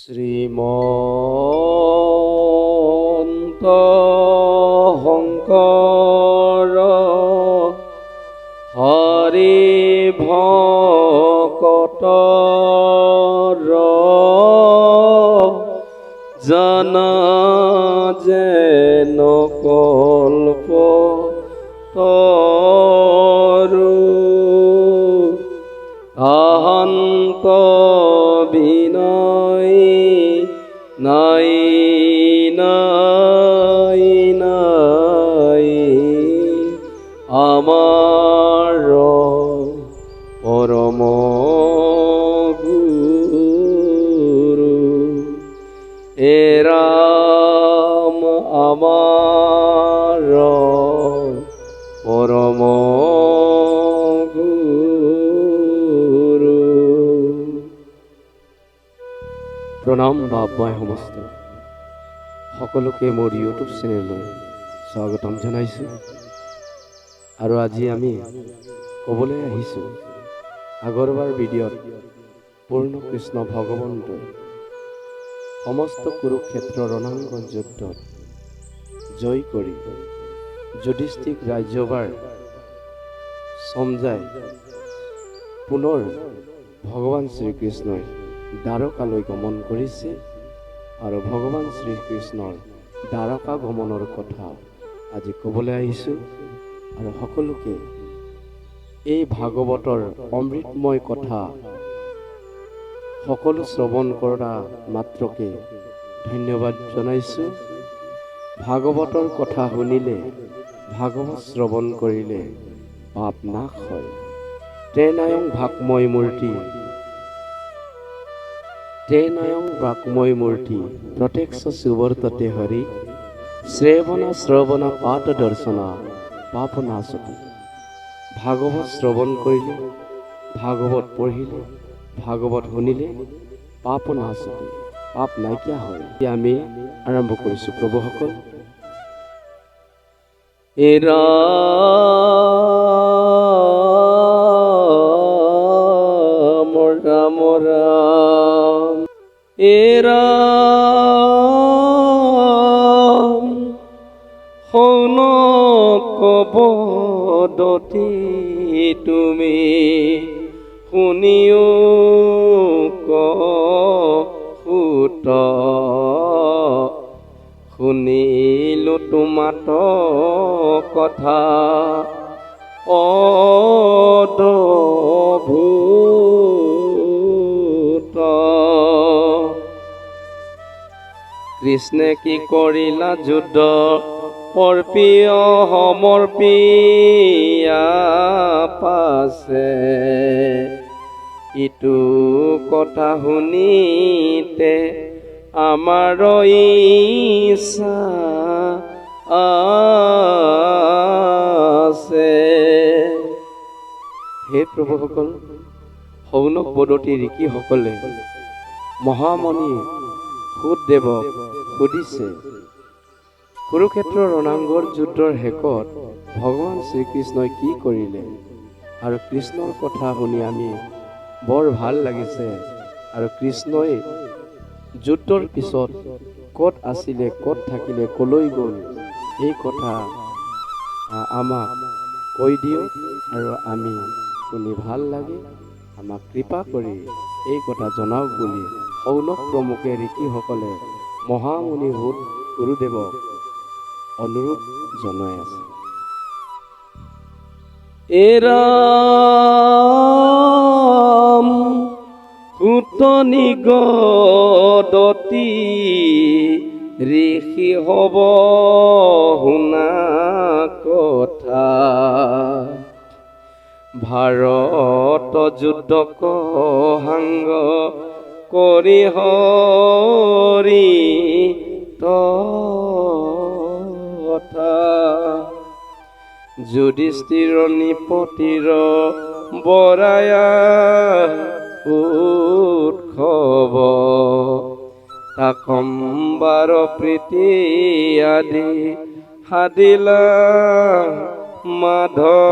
শ্ৰীমন্ত শংকৰ হৰি ভকতৰ জন যেন কল্প তৰু অহন্ত বিনয় নাই নাই নাই আমাৰ পৰম গুৰু এৰাম আমাৰ পৰম প্ৰণাম বাবাই সমস্ত সকলোকে মোৰ ইউটিউব চেনেললৈ স্বাগতম জনাইছোঁ। আৰু আজি আমি ক'বলৈ আহিছোঁ, আগৰবাৰ ভিডিঅ'ত পূৰ্ণ কৃষ্ণ ভগৱন্তই সমস্ত কুৰুক্ষেত্ৰ ৰণাঙ্গন যুদ্ধত জয় কৰি যুধিষ্ঠিক ৰাজ্যভাৰ চমজাই পুনৰ ভগৱান শ্ৰীকৃষ্ণই দ্বাৰকালৈ গমন কৰিছে। আৰু ভগৱান শ্ৰীকৃষ্ণৰ দ্বাৰকা গমনৰ কথা আজি ক'বলৈ আহিছোঁ। আৰু সকলোকে এই ভাগৱতৰ অমৃতময় কথা সকলো শ্ৰৱণ কৰা মাত্ৰকে ধন্যবাদ জনাইছোঁ। ভাগৱতৰ কথা শুনিলে, ভাগৱত শ্ৰৱণ কৰিলে পাপ নাশ হয়। ত্ৰেনায়ং ভাগময় মূৰ্তি প্ৰত্যক্ষ সুবৰ্ততে হৰি শ্ৰৱণ পাঠ দৰ্শনা পাপ নাশতি। ভাগৱত শ্ৰৱণ কৰিলে, ভাগৱত পঢ়িলে, ভাগৱত শুনিলে পাপ নাশতি, পাপ নাইকিয়া হয়। এতিয়া আমি আৰম্ভ কৰিছোঁ প্ৰভুসকল। ৰাম ৰাম ৰাম ৰাম শৌনক বদতি তুমি শুনিও কহুত শুনিলো তোমাত কথা অদ্ভুত। কৃষ্ণে কি কৰিলা যুদ্ধ অৰ্পিয় সমৰ্পিয়া পাছে ইটো কথা শুনিতে আমাৰ ইচ্ছা আছে। হে প্ৰভুসকল, শৌনক বদতি ঋষিসকলে মহামণি সুদেৱক সুধিছে, কুৰুক্ষেত্ৰৰ ৰণাঙ্গৰ যুদ্ধৰ শেষত ভগৱান শ্ৰীকৃষ্ণই কি কৰিলে? আৰু কৃষ্ণৰ কথা শুনি আমি বৰ ভাল লাগিছে। আৰু কৃষ্ণই যুদ্ধৰ পিছত ক'ত আছিলে, ক'ত থাকিলে, ক'লৈ গ'ল, এই কথা আমাক কৈ দিয়ক আৰু আমি শুনি ভাল লাগে, আমাক কৃপা কৰি এই কথা জনাওক বুলি শৌনক প্ৰমুখে ঋষিসকলে মহামুনি গুৰুদেৱক অনুৰোধ জনাই আছে। এৰাম সুতনি গদতি ঋষি হব শুনা কথা ভাৰত যুদ্ধ কহাংগ কৰি হৰি তথা যুধিষ্ঠিৰ নিপতিৰ বৰায়া উৎসৱ তাকম্বাৰ প্ৰীতি আদি সাদিলা মাধৱ।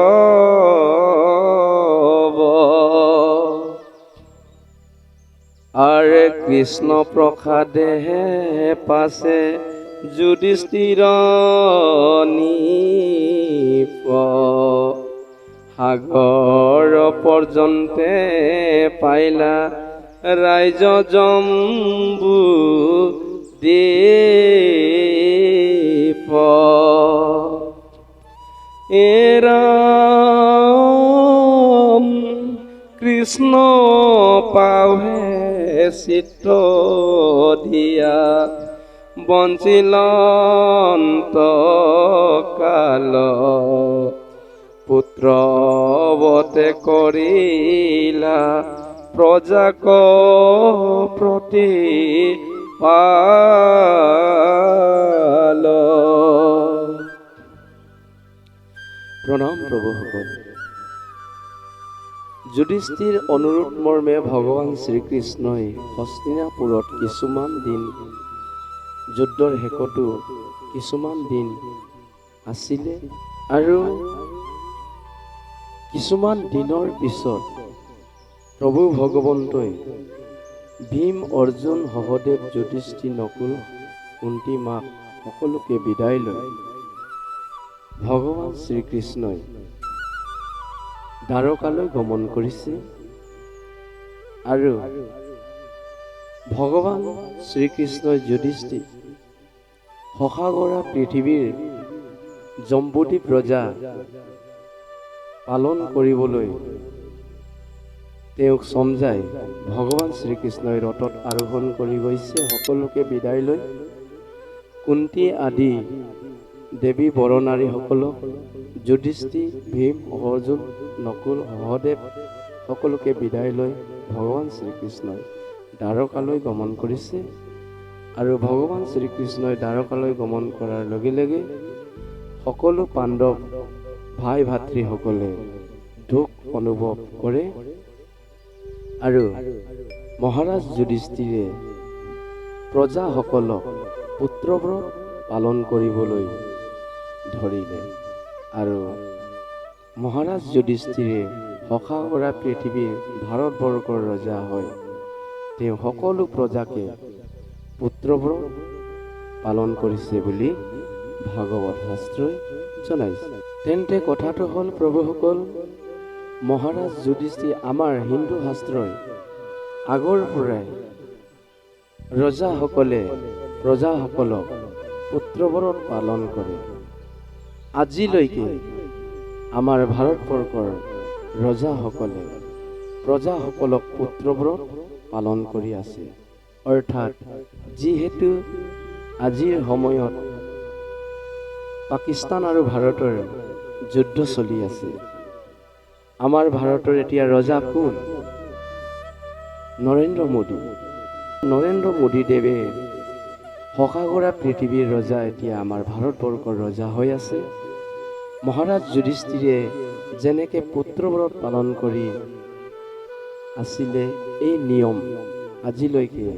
আৰ কৃষ্ণ প্ৰসাদেহে পাছে যুধিষ্ঠিৰ নিপ সাগৰ পৰ্যন্তে পাইলা ৰাইজ জম্বু দ্বীপ এৰাম কৃষ্ণ পাৱে চিত্ত দিয়া বঞ্চিলন্ত কাল পুত্ৰবতে কৰিলা প্ৰজাক প্ৰতি পাল। প্ৰণাম প্ৰভুসকল। যুধিষ্ঠিৰ অনুৰোধ মৰ্মে ভগৱান শ্ৰীকৃষ্ণই হস্তিনাপুৰত কিছুমান দিন যুদ্ধৰ শেষতো কিছুমান দিন আছিলে আৰু কিছুমান দিনৰ পিছত প্ৰভু ভগৱন্তই ভীম অৰ্জুন সহদেৱ যুধিষ্ঠিৰ নকুল কুন্তি মাক সকলোকে বিদায় লৈ ভগৱান শ্ৰীকৃষ্ণই দ্বাৰকালৈ গমন কৰিছে আৰু ভগৱান শ্ৰীকৃষ্ণই যুধিষ্ঠিৰ শশাগৰা পৃথিৱীৰ জম্বুদ্বীপ ৰজা পালন কৰিবলৈ তেওঁক সমজাই ভগৱান শ্ৰীকৃষ্ণই ৰথত আৰোহণ কৰি গৈছে। সকলোকে বিদায় লৈ কুন্তি আদি দেৱী বৰনাৰীসকলক যুধিষ্ঠিৰ ভীম অৰ্জুন নকুল সহদেৱ সকলোকে বিদায় লৈ ভগৱান শ্ৰীকৃষ্ণই দ্বাৰকালৈ গমন কৰিছে আৰু ভগৱান শ্ৰীকৃষ্ণই দ্বাৰকালৈ গমন কৰাৰ লগে লগে সকলো পাণ্ডৱ ভাই ভাতৃসকলে দুখ অনুভৱ কৰে আৰু মহাৰাজ যুধিষ্ঠিৰে প্ৰজাসকলক পুত্ৰব্ৰত পালন কৰিবলৈ ধৰিলে আৰু মহাৰাজ যুধিষ্ঠিৰে শশাগৰা পৃথিৱীৰ ভাৰতবৰ্ষৰ ৰজা হয় তেওঁ সকলো প্ৰজাকে পুত্ৰব্ৰত পালন কৰিছে বুলি ভাগৱত শাস্ত্ৰই জনাইছে। তেন্তে কথাটো হ'ল প্ৰভুসকল, মহাৰাজ যুধিষ্ঠিৰ আমাৰ হিন্দু শাস্ত্ৰই আগৰ পৰাই ৰজাসকলে প্ৰজাসকলক পুত্ৰব্ৰত পালন কৰে। আজিলৈকে আমাৰ ভাৰতবৰ্ষৰ ৰজাসকলে প্ৰজাসকলক পুত্ৰব্ৰত পালন কৰি আছে। অৰ্থাৎ যিহেতু আজিৰ সময়ত পাকিস্তান আৰু ভাৰতৰ যুদ্ধ চলি আছে, আমাৰ ভাৰতৰ এতিয়া ৰজা কোন? নৰেন্দ্ৰ মোদী। নৰেন্দ্ৰ মোদী দেৱে শশাগৰা পৃথিৱীৰ ৰজা এতিয়া আমাৰ ভাৰতবৰ্ষৰ ৰজা হৈ আছে। মহাৰাজ যুধিষ্ঠিৰে যেনেকৈ পুত্ৰব্ৰত পালন কৰি আছিলে এই নিয়ম আজিলৈকে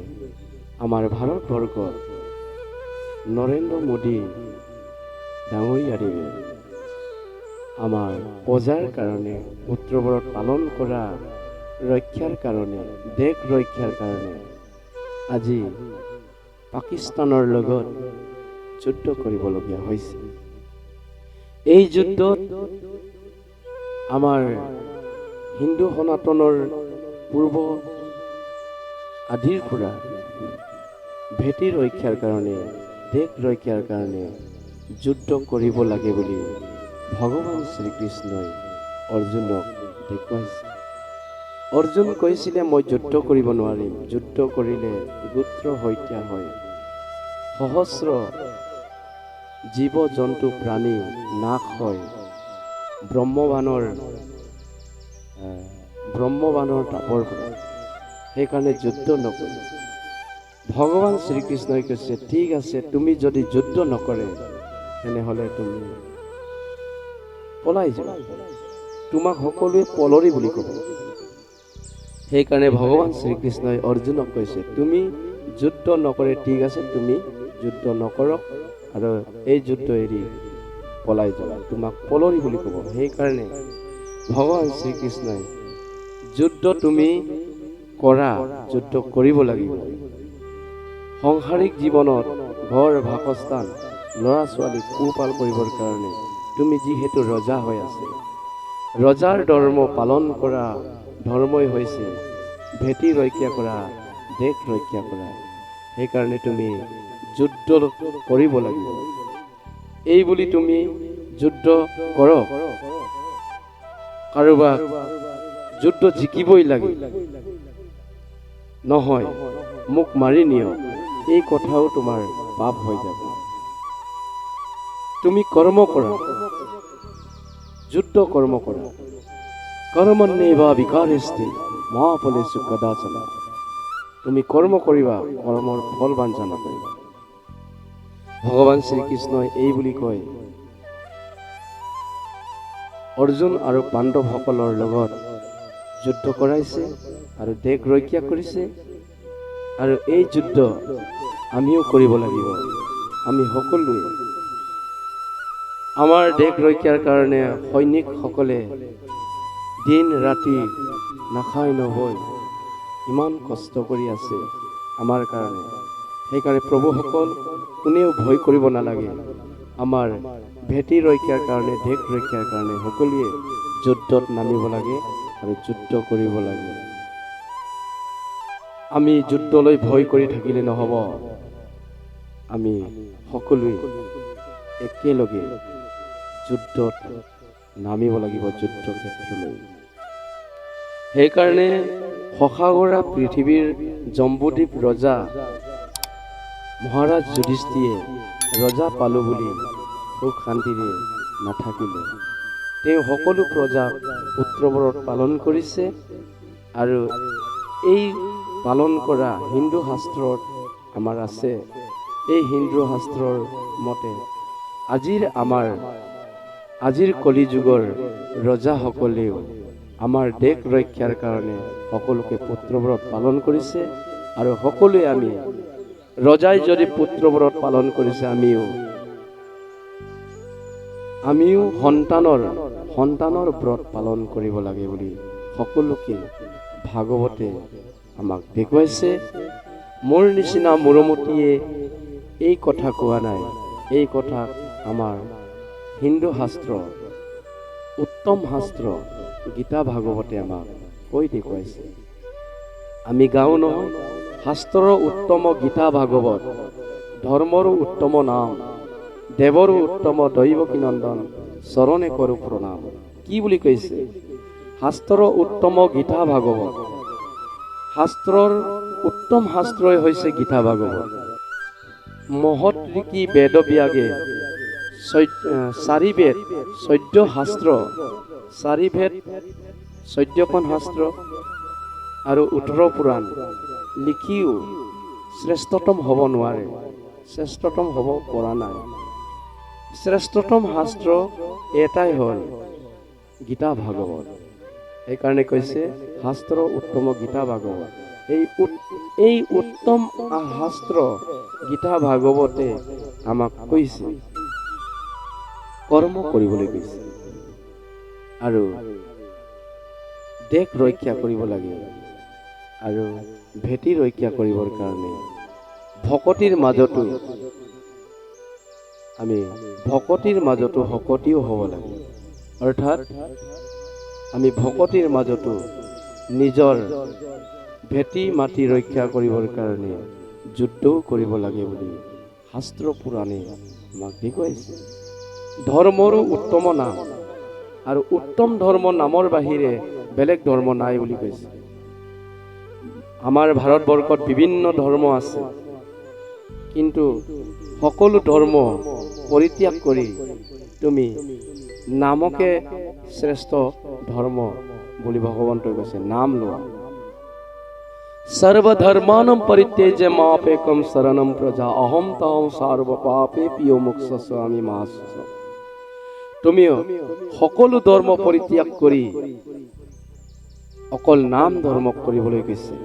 আমাৰ ভাৰতবৰ্ষত নৰেন্দ্ৰ মোদী ডাঙৰীয়াদেৱে আমাৰ প্ৰজাৰ কাৰণে পুত্ৰব্ৰত পালন কৰা ৰক্ষাৰ কাৰণে দেশ ৰক্ষাৰ কাৰণে আজি পাকিস্তানৰ লগত যুদ্ধ কৰিবলগীয়া হৈছে। এই যুদ্ধত আমাৰ হিন্দু সনাতনৰ পূৰ্ব আদিৰ পৰা ভেটি ৰক্ষাৰ কাৰণে দেশ ৰক্ষাৰ কাৰণে যুদ্ধ কৰিব লাগে বুলি ভগৱান শ্ৰীকৃষ্ণই অৰ্জুনক দেখুৱাইছে। অৰ্জুন কৈছিলে মই যুদ্ধ কৰিব নোৱাৰিম, যুদ্ধ কৰিলে গোত্ৰ হত্যা হয়, সহস্ৰ জীৱ জন্তু প্ৰাণী নাশ হয়, ব্ৰহ্মবাণৰ তাপৰ পৰা, সেইকাৰণে যুদ্ধ নকৰে। ভগৱান শ্ৰীকৃষ্ণই কৈছে ঠিক আছে, তুমি যদি যুদ্ধ নকৰে তেনেহ'লে তুমি পলাই যাবা, তোমাক সকলোৱে পলৰি বুলি ক'ব। সেইকাৰণে ভগৱান শ্ৰীকৃষ্ণই অৰ্জুনক কৈছে তুমি যুদ্ধ নকৰে ঠিক আছে, তুমি যুদ্ধ নকৰক আৰু এই যুদ্ধ এৰি পলাই যাবা, তোমাক পলৰি বুলি ক'ব। সেইকাৰণে ভগৱান শ্ৰীকৃষ্ণই যুদ্ধ তুমি কৰা যুদ্ধ কৰিব লাগিব। সংসাৰিক জীৱনত ঘৰ বাসস্থান ল'ৰা ছোৱালী পোহপাল কৰিবৰ কাৰণে তুমি যিহেতু ৰজা হৈ আছে, ৰজাৰ ধৰ্ম পালন কৰা ধৰ্মই হৈছে ভেটি ৰক্ষা কৰা, দেশ ৰক্ষা কৰা। সেইকাৰণে তুমি যুদ্ধ কৰিব লাগিব। এই বুলি তুমি যুদ্ধ কৰক, কাৰোবাক যুদ্ধ জিকিবই লাগে, নহয় মোক মাৰি নিয়ক, এই কথাও তোমাৰ পাপ হৈ যাব। তুমি কৰ্ম কৰা, যুদ্ধ কৰ্ম কৰা। কৰ্মণ্যেৱা বিকাৰেস্তে মা ফলেষু কদাচন। তুমি কৰ্ম কৰিবা, কৰ্মৰ ফল বাঞ্ছা নকৰিবা। ভগৱান শ্ৰীকৃষ্ণই এই বুলি কয়, অৰ্জুন আৰু পাণ্ডৱসকলৰ লগত যুদ্ধ কৰাইছে আৰু দেশ ৰক্ষা কৰিছে। আৰু এই যুদ্ধ আমিও কৰিব লাগিব। আমি সকলোৱে আমাৰ দেশ ৰক্ষাৰ কাৰণে সৈনিকসকলে দিন ৰাতি নাখাই নবৈ ইমান কষ্ট কৰি আছে আমাৰ কাৰণে। সেইকাৰণে প্ৰভুসকল, কোনেও ভয় কৰিব নালাগে। আমাৰ ভেটি ৰক্ষাৰ কাৰণে, দেশ ৰক্ষাৰ কাৰণে সকলোৱে যুদ্ধত নামিব লাগে আৰু যুদ্ধ কৰিব লাগে। আমি যুদ্ধলৈ ভয় কৰি থাকিলে নহ'ব। আমি সকলোৱে একেলগে যুদ্ধত নামিব লাগিব, যুদ্ধ ক্ষেত্ৰলৈ। সেইকাৰণে শশাগৰা পৃথিৱীৰ জম্বুদ্বীপ ৰজা মহাৰাজ যুধিষ্ঠিৰে ৰজা পালো বুলি সুখ শান্তিৰে নাথাকিলে। তেওঁ সকলো প্ৰজাক পুত্ৰব্ৰত পালন কৰিছে। আৰু এই পালন কৰা হিন্দু শাস্ত্ৰত আমাৰ আছে। এই হিন্দু শাস্ত্ৰৰ মতে আজিৰ কলি যুগৰ ৰজাসকলেও আমাৰ দেশ ৰক্ষাৰ কাৰণে সকলোকে পুত্ৰব্ৰত পালন কৰিছে। আৰু সকলোৱে আমি ৰজাই যদি পুত্ৰব্ৰত পালন কৰিছে, আমিও সন্তানৰ ব্ৰত পালন কৰিব লাগে বুলি সকলোকে ভাগৱতে আমাক দেখুৱাইছে। মোৰ নিচিনা মূৰমতীয়ে এই কথা কোৱা নাই। এই কথা আমাৰ হিন্দু শাস্ত্ৰ, উত্তম শাস্ত্ৰ গীতা ভাগৱতে আমাক কৈ দেখুৱাইছে। আমি গাওঁ নহয়, শাস্ত্ৰৰ উত্তম গীতা ভাগৱত, ধৰ্মৰো উত্তম নাম, দেৱৰো উত্তম দৈৱকী নন্দন, চৰণে কৰো প্ৰণাম। কি বুলি কৈছে? শাস্ত্ৰৰ উত্তম গীতা ভাগৱত। শাস্ত্ৰৰ উত্তম শাস্ত্ৰই হৈছে গীতা ভাগৱত। মহৎ ঋষি বেদব্যাগে 4 বেদ 14 শাস্ত্ৰ, 4 ভেদ 14খন শাস্ত্ৰ আৰু 18 পুৰাণ লিখিও শ্ৰেষ্ঠতম হ'ব নোৱাৰে, শ্ৰেষ্ঠতম হ'ব পৰা নাই। শ্ৰেষ্ঠতম শাস্ত্ৰ এটাই হ'ল গীতা ভাগৱত। সেইকাৰণে কৈছে শাস্ত্ৰৰ উত্তম গীতা ভাগৱত। এই উত্তম শাস্ত্ৰ গীতা ভাগৱতে আমাক কৈছে কৰ্ম কৰিবলৈ কৈছে আৰু দেশ ৰক্ষা কৰিব লাগে। আৰু ভেটি ৰক্ষা কৰিবৰ কাৰণে ভকতিৰ মাজতো শকতিও হ'ব লাগে। অৰ্থাৎ আমি ভকতিৰ মাজতো নিজৰ ভেটি মাটি ৰক্ষা কৰিবৰ কাৰণে যুদ্ধও কৰিব লাগে বুলি শাস্ত্ৰ পুৰাণে আমাক দেখুৱাইছে। ধৰ্মৰো উত্তম নাম, আৰু উত্তম ধৰ্ম নামৰ বাহিৰে বেলেগ ধৰ্ম নাই বুলি কৈছে। আমাৰ ভাৰতবৰ্ষত বিভিন্ন ধৰ্ম আছে, কিন্তু সকলো ধৰ্ম পৰিত্যাগ কৰি তুমি নামকে শ্ৰেষ্ঠ ধৰ্ম বুলি ভগৱন্তই কৈছে, নাম লোৱা। সৰ্বধৰ্মানম পৰিত্যজ্য মামেকং শৰণম ব্ৰজ অহম তহম সৰ্ব পাপেভ্যো মোক্ষয়িষ্যামি মা শুচঃ। তুমিও সকলো ধৰ্ম পৰিত্যাগ কৰি অকল নাম ধৰ্ম কৰিবলৈ কৈছে।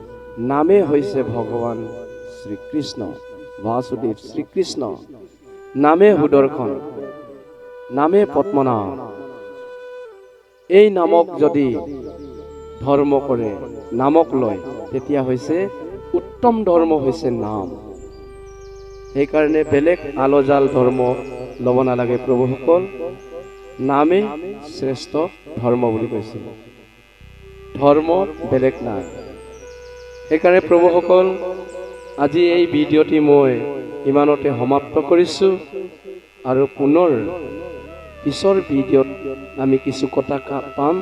নামে হৈছে ভগৱান শ্ৰীকৃষ্ণ, বাসুদেৱ শ্ৰীকৃষ্ণ। নামে সুদৰ্শন, নামে পদ্মনাভ। এই নামক যদি ধৰ্ম কৰে, নামক লয়, তেতিয়া হৈছে উত্তম ধৰ্ম হৈছে নাম। সেইকাৰণে বেলেগ আলজাল ধৰ্ম ল'ব নালাগে প্ৰভুসকল, নামেই শ্ৰেষ্ঠ ধৰ্ম বুলি কৈছে, ধৰ্ম বেলেগ নাই। সেইকাৰণে প্ৰভুসকল, আজি এই ভিডিঅ'টি মই ইমানতে সমাপ্ত কৰিছোঁ, আৰু পুনৰ পিছৰ ভিডিঅ'ত আমি কিছু কথা পাম।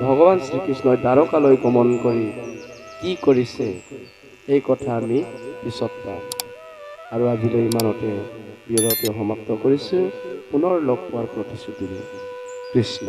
ভগৱান শ্ৰীকৃষ্ণই দ্বাৰকালৈ গমন কৰি কি কৰিছে এই কথা আমি পিছত পাম। আৰু আজিলৈ ইমানতে ভিডিঅ'টি সমাপ্ত কৰিছোঁ। পুনৰ লগ পোৱাৰ প্ৰতিশ্ৰুতি দিওঁ। কৃষ্ণ।